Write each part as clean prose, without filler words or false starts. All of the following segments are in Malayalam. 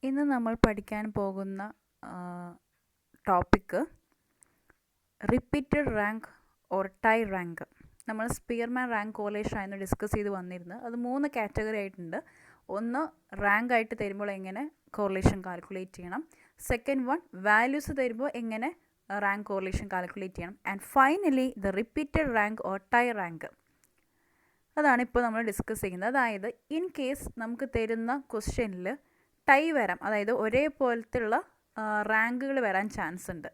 ഇന്ന് നമ്മൾ പഠിക്കാൻ പോകുന്ന topic repeated rank or tie rank. നമ്മൾ സ്പിയർമാൻ റാങ്ക് കോറിലേഷൻ ആയിരുന്നു ഡിസ്കസ് ചെയ്ത് വന്നിരുന്നത്. അത് 3 കാറ്റഗറി ആയിട്ടുണ്ട്. ഒന്ന്, റാങ്ക് ആയിട്ട് തരുമ്പോൾ എങ്ങനെ കോറിലേഷൻ കാൽക്കുലേറ്റ് ചെയ്യണം. സെക്കൻഡ് വൺ, വാല്യൂസ് തരുമ്പോൾ എങ്ങനെ റാങ്ക് കോറിലേഷൻ കാൽക്കുലേറ്റ് ചെയ്യണം. And finally the repeated rank or tie rank. അതാണ് ഇപ്പോൾ നമ്മൾ ഡിസ്കസ് ചെയ്യുന്നത്. അതായത് ഇൻ കേസ് നമുക്ക് തരുന്ന ക്വസ്റ്റ്യനിൽ ടൈ വരാം, അതായത് ഒരേപോലത്തുള്ള റാങ്കുകൾ വരാൻ ചാൻസ് ഉണ്ട്.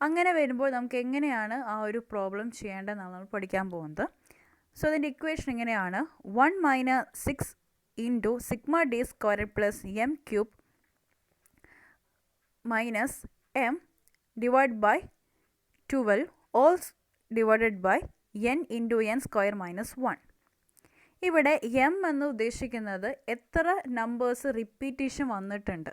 അങ്ങനെ വരുമ്പോൾ നമുക്ക് എങ്ങനെയാണ് ആ ഒരു പ്രോബ്ലം ചെയ്യേണ്ടതെന്നാണ് നമ്മൾ പഠിക്കാൻ പോകുന്നത്. സോ അതിൻ്റെ ഇക്വേഷൻ ഇങ്ങനെയാണ്: 1 - 6 into sigma D square plus M cube minus M divide by 12 all divided by N into N square minus 1. ഇവിടെ എം എന്ന് ഉദ്ദേശിക്കുന്നത് എത്ര നമ്പേഴ്സ് റിപ്പീറ്റേഷൻ വന്നിട്ടുണ്ട്,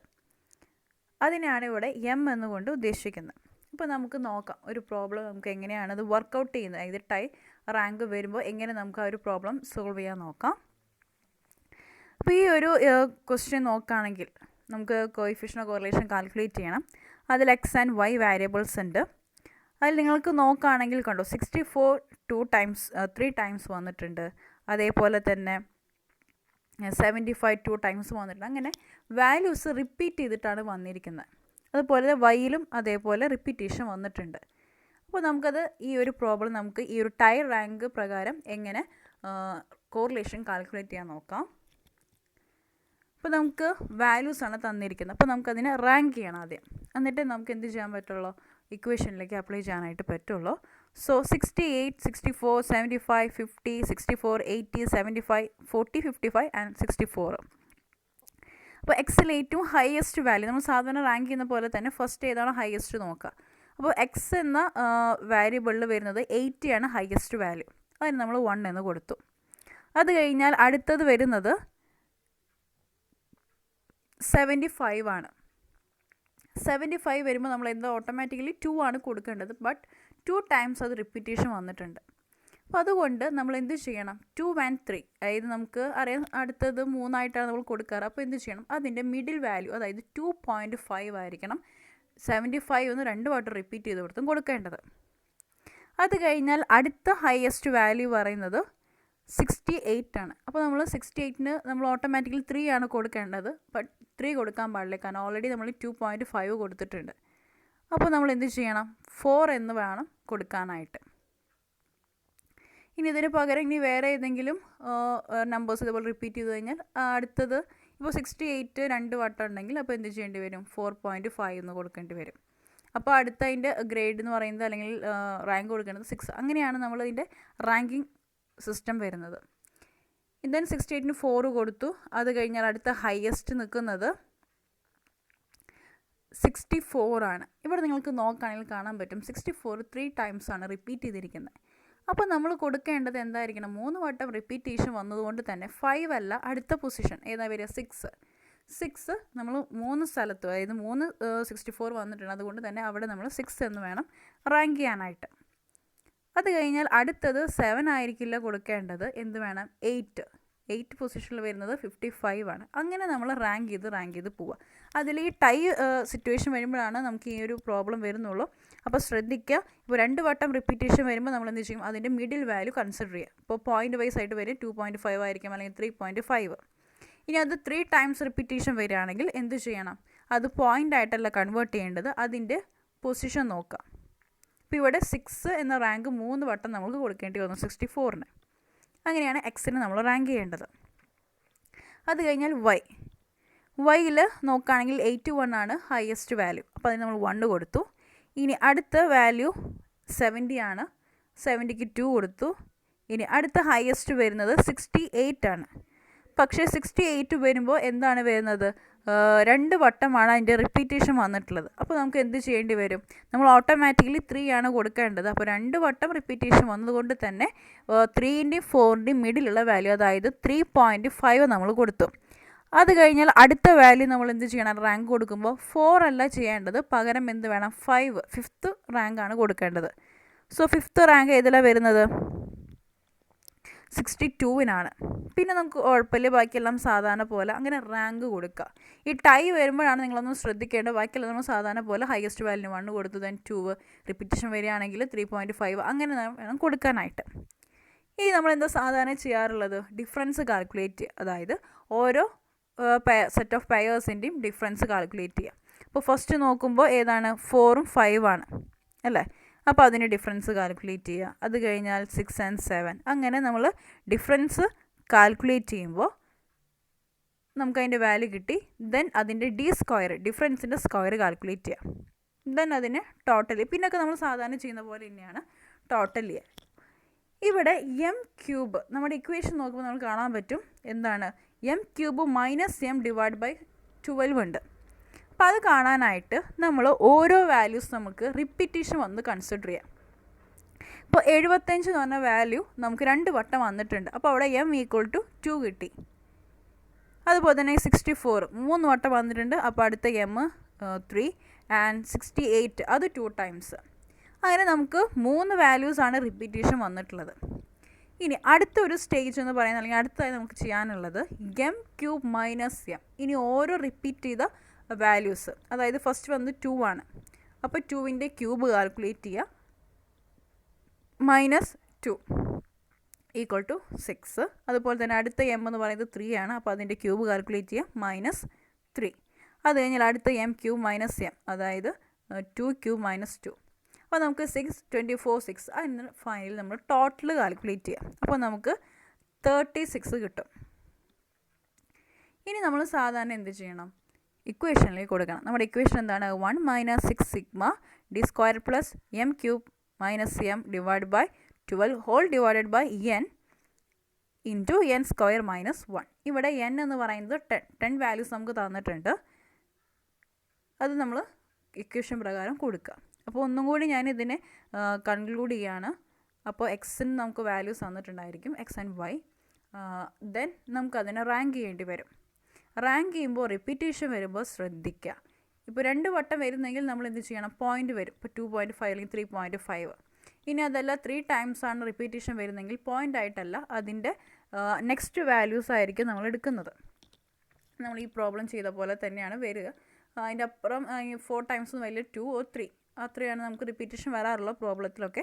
അതിനാണ് ഇവിടെ എം എന്നുകൊണ്ട് ഉദ്ദേശിക്കുന്നത്. അപ്പോൾ നമുക്ക് നോക്കാം ഒരു പ്രോബ്ലം നമുക്ക് എങ്ങനെയാണ് അത് വർക്കൗട്ട് ചെയ്യുന്നത്, അതായത് ടൈ റാങ്ക് വരുമ്പോൾ എങ്ങനെ നമുക്ക് ആ ഒരു പ്രോബ്ലം സോൾവ് ചെയ്യാൻ നോക്കാം. അപ്പോൾ ഈ ഒരു ക്വസ്റ്റ്യൻ നോക്കുകയാണെങ്കിൽ നമുക്ക് കോഎഫിഷ്യൻ്റ് ഓഫ് കോറിലേഷൻ കാൽക്കുലേറ്റ് ചെയ്യണം. അതിൽ എക്സ് ആൻഡ് വൈ വേരിയബിൾസ് ഉണ്ട്. അതിൽ നിങ്ങൾക്ക് നോക്കുകയാണെങ്കിൽ കണ്ടോ 64 3 ടൈംസ് വന്നിട്ടുണ്ട്. അതേപോലെ തന്നെ 75 2 ടൈംസ് വന്നിട്ടുണ്ട്. അങ്ങനെ വാല്യൂസ് റിപ്പീറ്റ് ചെയ്തിട്ടാണ് വന്നിരിക്കുന്നത്. അതുപോലെ വൈയിലും അതേപോലെ റിപ്പീറ്റേഷൻ വന്നിട്ടുണ്ട്. അപ്പോൾ നമുക്കത് ഈ ഒരു പ്രോബ്ലം നമുക്ക് ഈ ഒരു ടൈ റാങ്ക് പ്രകാരം എങ്ങനെ കോറിലേഷൻ കാൽക്കുലേറ്റ് ചെയ്യാൻ നോക്കാം. അപ്പോൾ നമുക്ക് വാല്യൂസാണ് തന്നിരിക്കുന്നത്. അപ്പോൾ നമുക്കതിനെ റാങ്ക് ചെയ്യണം ആദ്യം, എന്നിട്ട് നമുക്ക് എന്ത് ചെയ്യാൻ പറ്റുള്ളൂ, ഇക്വേഷനിലേക്ക് അപ്ലൈ ചെയ്യാനായിട്ട് പറ്റുള്ളൂ. So 68, 64, 75, 50, 64, 80, 75, 40, 55 and 64. അപ്പോൾ എക്സിൽ ഏറ്റവും ഹയസ്റ്റ് വാല്യൂ നമ്മൾ സാധാരണ റാങ്ക് ചെയ്യുന്ന പോലെ തന്നെ ഫസ്റ്റ് ഏതാണോ ഹയസ്റ്റ് നോക്കുക. അപ്പോൾ എക്സ് എന്ന വാരിയബിളിൽ വരുന്നത് 80 ആണ് ഹയസ്റ്റ് വാല്യൂ. അതിന് നമ്മൾ 1 എന്ന് കൊടുത്തു. അത് കഴിഞ്ഞാൽ അടുത്തത് വരുന്നത് 75 ആണ്. 75 വരുമ്പോൾ നമ്മൾ എന്താ ഓട്ടോമാറ്റിക്കലി 2 ആണ് കൊടുക്കേണ്ടത്. ബട്ട് 2 ടൈംസ് അത് റിപ്പീറ്റേഷൻ വന്നിട്ടുണ്ട്. അപ്പോൾ അതുകൊണ്ട് നമ്മൾ എന്ത് ചെയ്യണം, 2 and 3, അതായത് നമുക്ക് അറിയാം അടുത്തത് 3 ആയിട്ടാണ് നമ്മൾ കൊടുക്കാറ്. അപ്പോൾ എന്ത് ചെയ്യണം, അതിൻ്റെ മിഡിൽ വാല്യൂ അതായത് 2.5 ആയിരിക്കണം 75 ഒന്ന് 2 വട്ടം റിപ്പീറ്റ് ചെയ്ത് കൊടുത്തും കൊടുക്കേണ്ടത്. അത് കഴിഞ്ഞാൽ അടുത്ത ഹയസ്റ്റ് വാല്യൂ പറയുന്നത് 68 ആണ്. അപ്പോൾ നമ്മൾ 68ന് നമ്മൾ ഓട്ടോമാറ്റിക്കലി 3 ആണ് കൊടുക്കേണ്ടത്. ബട്ട് 3 കൊടുക്കാൻ പാടില്ല, കാരണം ഓൾറെഡി നമ്മൾ 2.5 കൊടുത്തിട്ടുണ്ട്. അപ്പോൾ നമ്മൾ എന്ത് ചെയ്യണം, 4 എന്ന് വേണം കൊടുക്കാനായിട്ട്. ഇനി ഇതിന് പകരം ഇനി വേറെ ഏതെങ്കിലും നമ്പേഴ്സ് ഇതുപോലെ റിപ്പീറ്റ് ചെയ്ത് കഴിഞ്ഞാൽ അടുത്തത് ഇപ്പോൾ 68 2 വട്ടം ഉണ്ടെങ്കിൽ അപ്പോൾ എന്ത് ചെയ്യേണ്ടി വരും, 4.5 എന്ന് കൊടുക്കേണ്ടി വരും. അപ്പോൾ അടുത്ത അതിൻ്റെ ഗ്രേഡ് എന്ന് പറയുന്നത് അല്ലെങ്കിൽ റാങ്ക് കൊടുക്കേണ്ടത് 6. അങ്ങനെയാണ് നമ്മളതിൻ്റെ റാങ്കിങ് സിസ്റ്റം വരുന്നത്. then 68ന് 4 കൊടുത്തു. അത് കഴിഞ്ഞാൽ അടുത്ത ഹയസ്റ്റ് നിൽക്കുന്നത് 64 ആണ്. ഇവിടെ നിങ്ങൾക്ക് നോക്കുകയാണെങ്കിൽ കാണാൻ പറ്റും 64 3 ടൈംസ് ആണ് റിപ്പീറ്റ് ചെയ്തിരിക്കുന്നത്. അപ്പോൾ നമ്മൾ കൊടുക്കേണ്ടത് എന്തായിരിക്കണം, 3 വട്ടം റിപ്പീറ്റേഷൻ വന്നതുകൊണ്ട് തന്നെ 5 അല്ല, അടുത്ത പൊസിഷൻ ഏതാ വരിക, 6 നമ്മൾ 3 സ്ഥലത്തും, അതായത് 3 64 വന്നിട്ടുണ്ട്. അതുകൊണ്ട് തന്നെ അവിടെ നമ്മൾ 6 എന്ന് വേണം റാങ്ക് ചെയ്യാനായിട്ട്. അത് കഴിഞ്ഞാൽ അടുത്തത് 7 ആയിരിക്കില്ല കൊടുക്കേണ്ടത്, എന്ത് വേണം, 8 പൊസിഷനിൽ വരുന്നത് 55 ആണ്. അങ്ങനെ നമ്മൾ റാങ്ക് ചെയ്ത് പോവുക. അതിൽ ഈ ടൈ സിറ്റുവേഷൻ വരുമ്പോഴാണ് നമുക്ക് ഈ ഒരു പ്രോബ്ലം വരുന്നുള്ളൂ. അപ്പോൾ ശ്രദ്ധിക്കുക, ഇപ്പോൾ 2 വട്ടം റിപ്പീറ്റേഷൻ വരുമ്പോൾ നമ്മൾ എന്ത് ചെയ്യും, അതിൻ്റെ മിഡിൽ വാല്യൂ കൺസിഡർ ചെയ്യുക. ഇപ്പോൾ പോയിൻ്റ് വൈസ് ആയിട്ട് വരും 2.5 ആയിരിക്കും അല്ലെങ്കിൽ 3.5. ഇനി അത് 3 ടൈംസ് റിപ്പീറ്റേഷൻ വരികയാണെങ്കിൽ എന്ത് ചെയ്യണം, അത് പോയിൻ്റ് ആയിട്ടല്ല കൺവേർട്ട് ചെയ്യേണ്ടത്, അതിൻ്റെ പൊസിഷൻ നോക്കുക. ഇപ്പോൾ ഇവിടെ 6 എന്ന റാങ്ക് 3 വട്ടം നമുക്ക് കൊടുക്കേണ്ടി വന്നു 64ന്. അങ്ങനെയാണ് എക്സിന് നമ്മൾ റാങ്ക് ചെയ്യേണ്ടത്. അത് കഴിഞ്ഞാൽ വൈയിൽ നോക്കുകയാണെങ്കിൽ 81 ആണ് ഹയസ്റ്റ് വാല്യൂ. അപ്പോൾ അതിന് നമ്മൾ 1 കൊടുത്തു. ഇനി അടുത്ത വാല്യൂ 70 ആണ്, 70ക്ക് 2 കൊടുത്തു. ഇനി അടുത്ത ഹയസ്റ്റ് വരുന്നത് 68 ആണ്. പക്ഷേ 68 വരുമ്പോൾ എന്താണ് വരുന്നത്, 2 വട്ടമാണ് അതിൻ്റെ റിപ്പീറ്റേഷൻ വന്നിട്ടുള്ളത്. അപ്പോൾ നമുക്ക് എന്ത് ചെയ്യേണ്ടി വരും, നമ്മൾ ഓട്ടോമാറ്റിക്കലി 3 ആണ് കൊടുക്കേണ്ടത്. അപ്പോൾ 2 വട്ടം റിപ്പീറ്റേഷൻ വന്നതുകൊണ്ട് തന്നെ 3ൻ്റെയും 4ൻ്റെയും മിഡിലുള്ള വാല്യൂ അതായത് 3.5 നമ്മൾ കൊടുത്തു. അത് കഴിഞ്ഞാൽ അടുത്ത വാല്യൂ നമ്മൾ എന്ത് ചെയ്യണം, റാങ്ക് കൊടുക്കുമ്പോൾ 4 അല്ല ചെയ്യേണ്ടത്, പകരം എന്ത് വേണം, 5th റാങ്കാണ് കൊടുക്കേണ്ടത്. സോ 5th റാങ്ക് ഏതിലാണ് വരുന്നത്, 62-നാണ്. പിന്നെ നമുക്ക് കുഴപ്പമില്ല, ബാക്കിയെല്ലാം സാധാരണ പോലെ അങ്ങനെ റാങ്ക് കൊടുക്കുക. ഈ ടൈ വരുമ്പോഴാണ് നിങ്ങളൊന്ന് ശ്രദ്ധിക്കേണ്ടത്. ബാക്കിയെല്ലാം നമ്മൾ സാധാരണ പോലെ ഹയസ്റ്റ് വാല്യൂ 1 കൊടുത്തു, ദെൻ 2, റിപ്പീറ്റേഷൻ വരികയാണെങ്കിൽ 3.5 അങ്ങനെ വേണം കൊടുക്കാനായിട്ട്. ഇനി നമ്മളെന്താ സാധാരണ ചെയ്യാറുള്ളത്, ഡിഫറൻസ് കാൽക്കുലേറ്റ് ചെയ്യുക. അതായത് ഓരോ സെറ്റ് ഓഫ് പെയേഴ്സിൻ്റെയും ഡിഫറൻസ് കാൽക്കുലേറ്റ് ചെയ്യുക. അപ്പോൾ ഫസ്റ്റ് നോക്കുമ്പോൾ ഏതാണ് 4ഉം 5ആണ് അല്ലേ. അപ്പോൾ അതിൻ്റെ ഡിഫറൻസ് കാൽക്കുലേറ്റ് ചെയ്യുക. അത് കഴിഞ്ഞാൽ 6 and 7 അങ്ങനെ നമ്മൾ ഡിഫറൻസ് കാൽക്കുലേറ്റ് ചെയ്യുമ്പോൾ നമുക്കതിൻ്റെ വാല്യൂ കിട്ടി. ദെൻ അതിൻ്റെ ഡിഫറൻസിൻ്റെ സ്ക്വയർ കാൽക്കുലേറ്റ് ചെയ്യുക. ദെൻ അതിന് ടോട്ടൽ, പിന്നൊക്കെ നമ്മൾ സാധാരണ ചെയ്യുന്ന പോലെ തന്നെയാണ് ടോട്ടൽ ചെയ്യുക. ഇവിടെ എം ക്യൂബ് നമ്മുടെ ഇക്വേഷൻ നോക്കുമ്പോൾ നമുക്ക് കാണാൻ പറ്റും എന്താണ് M cube -m divide by 12 ഉണ്ട്. അപ്പോൾ അത് കാണാനായിട്ട് നമ്മൾ ഓരോ വാല്യൂസ് നമുക്ക് റിപ്പീറ്റേഷൻ വന്ന് കൺസിഡർ ചെയ്യാം. ഇപ്പോൾ 75 എന്ന് പറഞ്ഞ വാല്യൂ നമുക്ക് 2 വട്ടം വന്നിട്ടുണ്ട്. അപ്പോൾ അവിടെ m = 2 കിട്ടി. അതുപോലെ തന്നെ 64 3 വട്ടം വന്നിട്ടുണ്ട്. അപ്പോൾ അടുത്ത m 3 ആൻഡ് 68 അത് 2 ടൈംസ്. അങ്ങനെ നമുക്ക് 3 വാല്യൂസാണ് റിപ്പീറ്റേഷൻ വന്നിട്ടുള്ളത്. ഇനി അടുത്തൊരു സ്റ്റേജ് എന്ന് പറയുന്നത്, അല്ലെങ്കിൽ അടുത്തായി നമുക്ക് ചെയ്യാനുള്ളത് m ക്യൂബ് -m. ഇനി ഓരോ റിപ്പീറ്റ് ചെയ്ത വാല്യൂസ്, അതായത് ഫസ്റ്റ് വന്ന് 2 ആണ്. അപ്പോൾ 2ൻ്റെ ക്യൂബ് കാൽക്കുലേറ്റ് ചെയ്യുക. -2 = 6. അതുപോലെ തന്നെ അടുത്ത m എന്ന് പറയുന്നത് 3 ആണ്. അപ്പോൾ അതിൻ്റെ ക്യൂബ് കാൽക്കുലേറ്റ് ചെയ്യുക -3. അത് കഴിഞ്ഞാൽ അടുത്ത m ക്യൂബ് -m, അതായത് 2 ക്യൂബ് -2. അപ്പോൾ നമുക്ക് 6, 24, 6. അതിന് ഫൈനൽ നമ്മൾ ടോട്ടൽ കാൽക്കുലേറ്റ് ചെയ്യാം. അപ്പോൾ നമുക്ക് 36 കിട്ടും. ഇനി നമ്മൾ സാധാരണ എന്ത് ചെയ്യണം, ഇക്വേഷനിലേക്ക് കൊടുക്കണം. നമ്മുടെ ഇക്വേഷൻ എന്താണ്, 1 - 6 sigma d² + m cube -m divide by 12 whole divided by n into n² -1. ഇവിടെ n എന്ന് പറയുന്നത് 10 വാല്യൂസ് നമുക്ക് തന്നിട്ടുണ്ട്. അത് നമ്മൾ ഇക്വേഷൻ പ്രകാരം കൊടുക്കുക. അപ്പോൾ ഒന്നും കൂടി ഞാനിതിനെ കൺക്ലൂഡ് ചെയ്യുകയാണ്. അപ്പോൾ എക്സിന് നമുക്ക് വാല്യൂസ് തന്നിട്ടുണ്ടായിരിക്കും, എക്സ് ആൻഡ് വൈ. ദെൻ നമുക്കതിനെ റാങ്ക് ചെയ്യേണ്ടി വരും. റാങ്ക് ചെയ്യുമ്പോൾ റിപ്പീറ്റേഷൻ വരുമ്പോൾ ശ്രദ്ധിക്കുക. ഇപ്പോൾ 2 വട്ടം വരുന്നെങ്കിൽ നമ്മൾ എന്ത് ചെയ്യണം, പോയിൻ്റ് വരും. ഇപ്പോൾ 2.5 അല്ലെങ്കിൽ 3.5. ഇനി അതല്ല 3 ടൈംസാണ് റിപ്പീറ്റേഷൻ വരുന്നെങ്കിൽ പോയിൻ്റ് ആയിട്ടല്ല, അതിൻ്റെ നെക്സ്റ്റ് വാല്യൂസ് ആയിരിക്കും നമ്മൾ എടുക്കുന്നത്. നമ്മൾ ഈ പ്രോബ്ലം ചെയ്ത പോലെ തന്നെയാണ് വരിക. അതിൻ്റെ അപ്പുറം 4 ടൈംസ് വലിയ 2 or 3 അത്രയാണ് നമുക്ക് റിപ്പീറ്റേഷൻ വരാറുള്ള പ്രോബ്ലത്തിലൊക്കെ.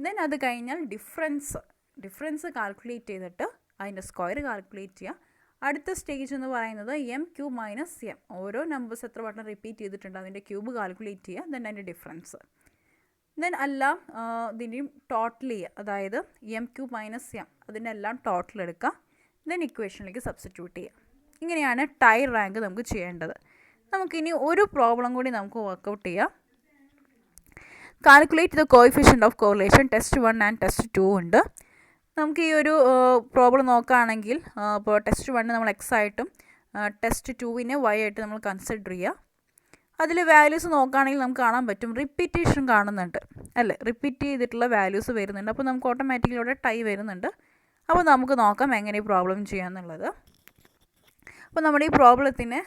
ദെൻ അത് കഴിഞ്ഞാൽ ഡിഫറൻസ് കാൽക്കുലേറ്റ് ചെയ്തിട്ട് അതിൻ്റെ സ്ക്വയർ കാൽക്കുലേറ്റ് ചെയ്യുക. അടുത്ത സ്റ്റേജ് എന്ന് പറയുന്നത് m ക്യൂബ് -m. ഓരോ നമ്പേഴ്സ് എത്ര വട്ടം റിപ്പീറ്റ് ചെയ്തിട്ടുണ്ട് അതിൻ്റെ ക്യൂബ് കാൽക്കുലേറ്റ് ചെയ്യുക. ദെൻ അതിൻ്റെ ഡിഫറൻസ്. ദെൻ എല്ലാം ഇതിൻ്റെയും ടോട്ടൽ ചെയ്യുക. അതായത് m ക്യൂബ് -m അതിൻ്റെ എല്ലാം ടോട്ടൽ എടുക്കുക. ദെൻ ഇക്വേഷനിലേക്ക് സബ്സ്റ്റിറ്റ്യൂട്ട് ചെയ്യുക. ഇങ്ങനെയാണ് ടൈ റാങ്ക് നമുക്ക് ചെയ്യേണ്ടത്. നമുക്കിനി ഒരു പ്രോബ്ലം കൂടി നമുക്ക് വർക്കൗട്ട് ചെയ്യാം. Calculate the coefficient of correlation test 1 and test 2 ഉണ്ട്. നമുക്ക് ഈ ഒരു പ്രോബ്ലം നോക്കുകയാണെങ്കിൽ ഇപ്പോൾ ടെസ്റ്റ് 1 നമ്മൾ x ആയിട്ടും ടെസ്റ്റ് 2 y ആയിട്ട് നമ്മൾ കൺസിഡർ ചെയ്യുക. അതിൽ വാല്യൂസ് നോക്കുകയാണെങ്കിൽ നമുക്ക് കാണാൻ പറ്റും റിപ്പീറ്റേഷൻ കാണുന്നുണ്ട് അല്ലേ, റിപ്പീറ്റ് ചെയ്തിട്ടുള്ള വാല്യൂസ് വരുന്നുണ്ട്. അപ്പോൾ നമുക്ക് ഓട്ടോമാറ്റിക്കലി ഇവിടെ ടൈ വരുന്നുണ്ട്. അപ്പോൾ നമുക്ക് നോക്കാം എങ്ങനെ ഈ പ്രോബ്ലം ചെയ്യാമെന്നുള്ളത്. അപ്പോൾ നമ്മുടെ ഈ പ്രോബ്ലത്തിന്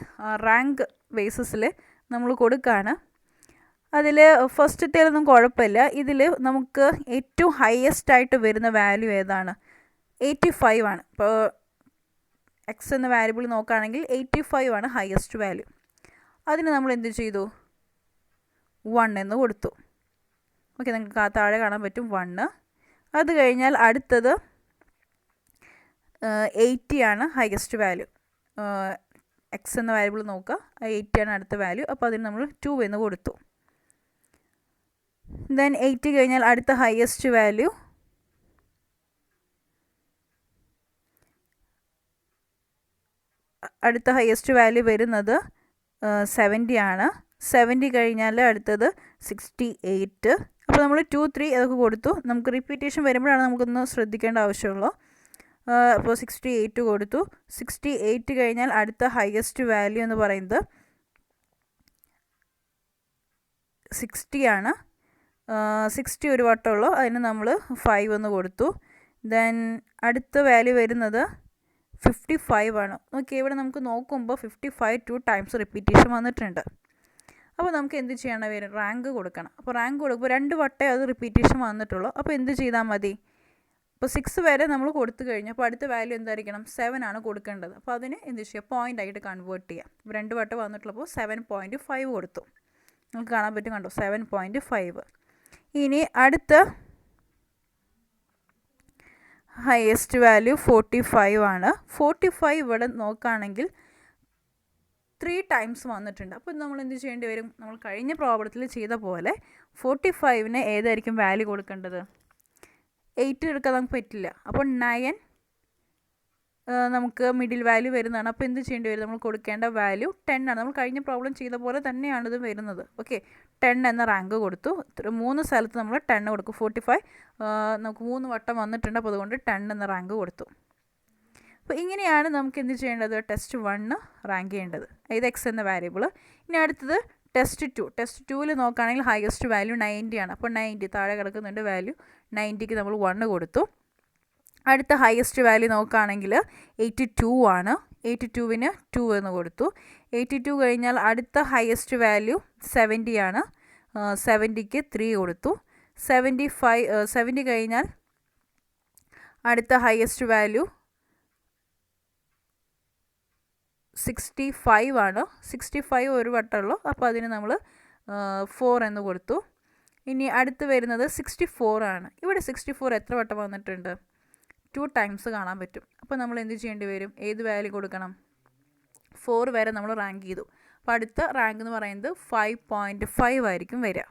റാങ്ക് ബേസിസിൽ നമ്മൾ കൊടുക്കുകയാണ്. അതിൽ ഫസ്റ്റത്തേലൊന്നും കുഴപ്പമില്ല. ഇതിൽ നമുക്ക് ഏറ്റവും ഹയസ്റ്റ് ആയിട്ട് വരുന്ന വാല്യൂ ഏതാണ്, 85 ആണ്. ഇപ്പോൾ എക്സ് എന്ന വാല്യൂബിൾ നോക്കുകയാണെങ്കിൽ 85 ആണ് ഹയസ്റ്റ് വാല്യൂ. അതിന് നമ്മൾ എന്ത് ചെയ്തു, 1 എന്ന് കൊടുത്തു. ഓക്കെ, നിങ്ങൾക്ക് താഴെ കാണാൻ പറ്റും 1. അത് കഴിഞ്ഞാൽ അടുത്തത് 80 ആണ് ഹയസ്റ്റ് വാല്യൂ. എക്സ് എന്ന വാല്യൂബിൾ നോക്കുക, 80 ആണ് അടുത്ത വാല്യൂ. അപ്പോൾ അതിന് നമ്മൾ 2 എന്ന് കൊടുത്തു. ദെൻ 80 കഴിഞ്ഞാൽ അടുത്ത ഹയസ്റ്റ് വാല്യൂ വരുന്നത് 70 ആണ്. 70 കഴിഞ്ഞാൽ അടുത്തത് 68. അപ്പോൾ നമ്മൾ 2, 3 അതൊക്കെ കൊടുത്തു. നമുക്ക് റിപ്പീറ്റേഷൻ വരുമ്പോഴാണ് നമുക്കൊന്ന് ശ്രദ്ധിക്കേണ്ട ആവശ്യമുള്ളൂ. അപ്പോൾ 68 കൊടുത്തു. 68 കഴിഞ്ഞാൽ അടുത്ത ഹയസ്റ്റ് വാല്യൂ എന്ന് പറയുന്നത് 60 ആണ്. 60 ഒരു വട്ടമുള്ളൂ, അതിന് നമ്മൾ 5 എന്ന് കൊടുത്തു. ദെൻ അടുത്ത വാല്യൂ വരുന്നത് 55 ആണ്. ഓക്കെ, ഇവിടെ നമുക്ക് നോക്കുമ്പോൾ 55 2 ടൈംസ് റിപ്പീറ്റേഷൻ വന്നിട്ടുണ്ട്. അപ്പോൾ നമുക്ക് എന്ത് ചെയ്യണം, റാങ്ക് കൊടുക്കണം. അപ്പോൾ റാങ്ക് കൊടുക്കുമ്പോൾ 2 വട്ടേ അത് റിപ്പീറ്റേഷൻ വന്നിട്ടുള്ളൂ. അപ്പോൾ എന്ത് ചെയ്താൽ മതി, ഇപ്പോൾ അപ്പോൾ 6 വരെ നമ്മൾ കൊടുത്തു കഴിഞ്ഞാൽ അപ്പോൾ അടുത്ത വാല്യൂ എന്തായിരിക്കണം 7 ആണ് കൊടുക്കേണ്ടത്. അപ്പോൾ അതിന് എന്ത് ചെയ്യുക, പോയിൻ്റ് ആയിട്ട് കൺവേർട്ട് ചെയ്യാം. 2 വട്ടം വന്നിട്ടുള്ളപ്പോൾ 7.5 കൊടുത്തു. നമുക്ക് കാണാൻ പറ്റും, കണ്ടോ 7.5. ഇനി അടുത്ത ഹയസ്റ്റ് വാല്യൂ 45 ആണ്. 45 ഇവിടെ നോക്കുകയാണെങ്കിൽ 3 ടൈംസ് വന്നിട്ടുണ്ട്. അപ്പോൾ നമ്മൾ എന്ത് ചെയ്യേണ്ടി വരും, നമ്മൾ കഴിഞ്ഞ പ്രോബ്ലത്തിൽ ചെയ്ത പോലെ 45ന് ഏതായിരിക്കും വാല്യൂ കൊടുക്കേണ്ടത്, 8 എടുക്കാൻ നമുക്ക് പറ്റില്ല. അപ്പോൾ 9 നമുക്ക് മിഡിൽ വാല്യൂ വരുന്നതാണ്. അപ്പോൾ എന്ത് ചെയ്യേണ്ടി വരും, നമ്മൾ കൊടുക്കേണ്ട വാല്യൂ 10 ആണ്. നമ്മൾ കഴിഞ്ഞ പ്രോബ്ലം ചെയ്ത പോലെ തന്നെയാണ് ഇത് വരുന്നത്. ഓക്കെ, 10 എന്ന റാങ്ക് കൊടുത്തു. 3 സ്ഥലത്ത് നമ്മൾ 10 കൊടുക്കും. 45 നമുക്ക് 3 വട്ടം വന്നിട്ടുണ്ട്. അപ്പോൾ അതുകൊണ്ട് 10 എന്ന റാങ്ക് കൊടുത്തു. അപ്പോൾ ഇങ്ങനെയാണ് നമുക്ക് എന്ത് ചെയ്യേണ്ടത്, ടെസ്റ്റ് 1 റാങ്ക് ചെയ്യേണ്ടത്, ഇത് എക്സ് എന്ന വാരിയബിൾ. ഇനി അടുത്തത് ടെസ്റ്റ് 2. ടെസ്റ്റ് 2ൽ നോക്കുകയാണെങ്കിൽ ഹയസ്റ്റ് വാല്യൂ 90 ആണ്. അപ്പോൾ 90 താഴെ കിടക്കുന്നുണ്ട് വാല്യൂ, 90ക്ക് നമ്മൾ 1 കൊടുത്തു. അടുത്ത ഹയസ്റ്റ് വാല്യൂ നോക്കുകയാണെങ്കിൽ 82 ആണ്. 82ന് 2 എന്ന് കൊടുത്തു. 82 കഴിഞ്ഞാൽ അടുത്ത ഹയസ്റ്റ് വാല്യൂ 70 ആണ്. 70ക്ക് 3 കൊടുത്തു. 70 കഴിഞ്ഞാൽ അടുത്ത ഹയസ്റ്റ് വാല്യൂ 65 ആണ്. 65 ഒരു വട്ടമുള്ളൂ. അപ്പോൾ അതിന് നമ്മൾ 4 എന്ന് കൊടുത്തു. ഇനി അടുത്ത് വരുന്നത് 64 ആണ്. ഇവിടെ 64 എത്ര വട്ടം വന്നിട്ടുണ്ട്, 2 ടൈംസ് കാണാൻ പറ്റും. അപ്പോൾ നമ്മൾ എന്ത് ചെയ്യേണ്ടി വരും, ഏത് വാല്യൂ കൊടുക്കണം, 4 വരെ നമ്മൾ റാങ്ക് ചെയ്തു. അപ്പോൾ അടുത്ത റാങ്ക് എന്ന് പറയുന്നത് 5.5 ആയിരിക്കും വരിക.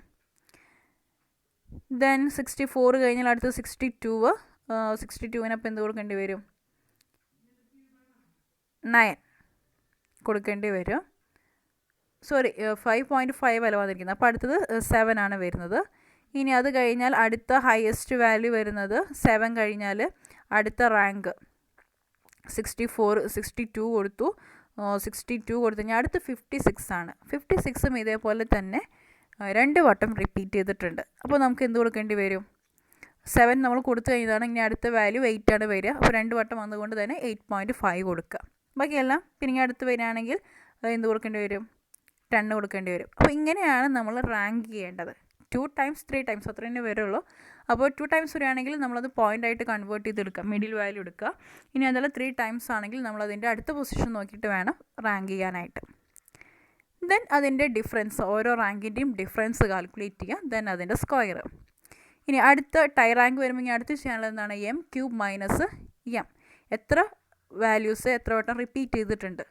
ദെൻ 64 കഴിഞ്ഞാൽ അടുത്ത 62. 62ന് അപ്പോൾ എന്ത് കൊടുക്കേണ്ടി വരും, 9 കൊടുക്കേണ്ടി വരും. സോറി, 5.5 അല്ല വന്നിരിക്കുന്നത്. അപ്പോൾ അടുത്തത് 7 ആണ് വരുന്നത്. ഇനി അത് കഴിഞ്ഞാൽ അടുത്ത ഹയസ്റ്റ് വാല്യൂ വരുന്നത് 7 കഴിഞ്ഞാൽ അടുത്ത റാങ്ക് 62 കൊടുത്തു. 62 കൊടുത്തു കഴിഞ്ഞാൽ അടുത്ത് 56 ആണ്. 56ഉം ഇതേപോലെ തന്നെ 2 വട്ടം റിപ്പീറ്റ് ചെയ്തിട്ടുണ്ട്. അപ്പോൾ നമുക്ക് എന്ത് കൊടുക്കേണ്ടി വരും, 7 നമ്മൾ കൊടുത്തു കഴിഞ്ഞതാണ്. ഇനി അടുത്ത വാല്യൂ 8 ആണ് വരിക. അപ്പോൾ 2 വട്ടം വന്നുകൊണ്ട് തന്നെ 8.5 കൊടുക്കുക. ബാക്കിയെല്ലാം പിന്നെ അടുത്ത് വരികയാണെങ്കിൽ എന്ത് കൊടുക്കേണ്ടി വരും, 10 കൊടുക്കേണ്ടി വരും. അപ്പോൾ ഇങ്ങനെയാണ് നമ്മൾ റാങ്ക് ചെയ്യേണ്ടത്. 2 ടൈംസ് 3 ടൈംസ് അത്ര തന്നെ വരുള്ളൂ. അപ്പോൾ 2 ടൈംസ് വരികയാണെങ്കിൽ നമ്മളത് പോയിൻ്റ് ആയിട്ട് കൺവേർട്ട് ചെയ്തെടുക്കുക, മിഡിൽ വാല്യൂ എടുക്കുക. ഇനി അതല്ല 3 ടൈംസ് ആണെങ്കിൽ നമ്മളതിൻ്റെ അടുത്ത പൊസിഷൻ നോക്കിയിട്ട് വേണം റാങ്ക് ചെയ്യാനായിട്ട്. ദെൻ അതിൻ്റെ ഡിഫറൻസ്, ഓരോ റാങ്കിൻ്റെയും ഡിഫറൻസ് കാൽക്കുലേറ്റ് ചെയ്യുക. ദെൻ അതിൻ്റെ സ്ക്വയർ. ഇനി അടുത്ത ടൈ റാങ്ക് വരുമ്പോൾ ഇനി അടുത്ത് ചെയ്യാനുള്ളത് എന്താണ്, m³ മൈനസ് m. എത്ര വാല്യൂസ് എത്ര വട്ടം റിപ്പീറ്റ് ചെയ്തിട്ടുണ്ട്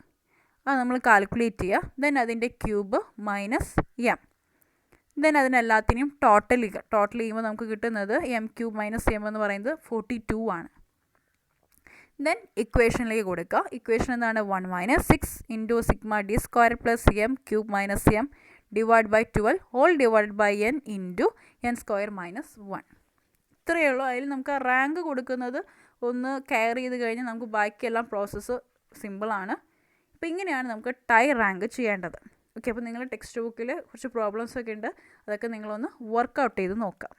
അത് നമ്മൾ കാൽക്കുലേറ്റ് ചെയ്യുക. ദെൻ അതിൻ്റെ ക്യൂബ് മൈനസ് m. ദെൻ അതിനെല്ലാത്തിനെയും ടോട്ടൽ ചെയ്യുമ്പോൾ നമുക്ക് കിട്ടുന്നത് m³ മൈനസ് m എന്ന് പറയുന്നത് 42 ആണ്. ദെൻ ഇക്വേഷനിലേക്ക് കൊടുക്കുക. ഇക്വേഷൻ എന്താണ്, 1 minus 6 into sigma d square plus m³ minus m divide by 12 whole divide by n into n square minus 1. ഇത്രയേ ഉള്ളൂ. അതിൽ നമുക്ക് റാങ്ക് കൊടുക്കുന്നത് ഒന്ന് കെയർ ചെയ്ത് കഴിഞ്ഞാൽ നമുക്ക് ബാക്കിയെല്ലാം പ്രോസസ്സ് സിമ്പിളാണ്. അപ്പോൾ ഇങ്ങനെയാണ് നമുക്ക് ടൈ റാങ്ക് ചെയ്യേണ്ടത്. ഓക്കെ, അപ്പോൾ നിങ്ങൾ ടെക്സ്റ്റ് ബുക്കിൽ കുറച്ച് പ്രോബ്ലംസ് ഒക്കെ ഉണ്ട്, അതൊക്കെ നിങ്ങളൊന്ന് വർക്കൗട്ട് ചെയ്ത് നോക്കാം.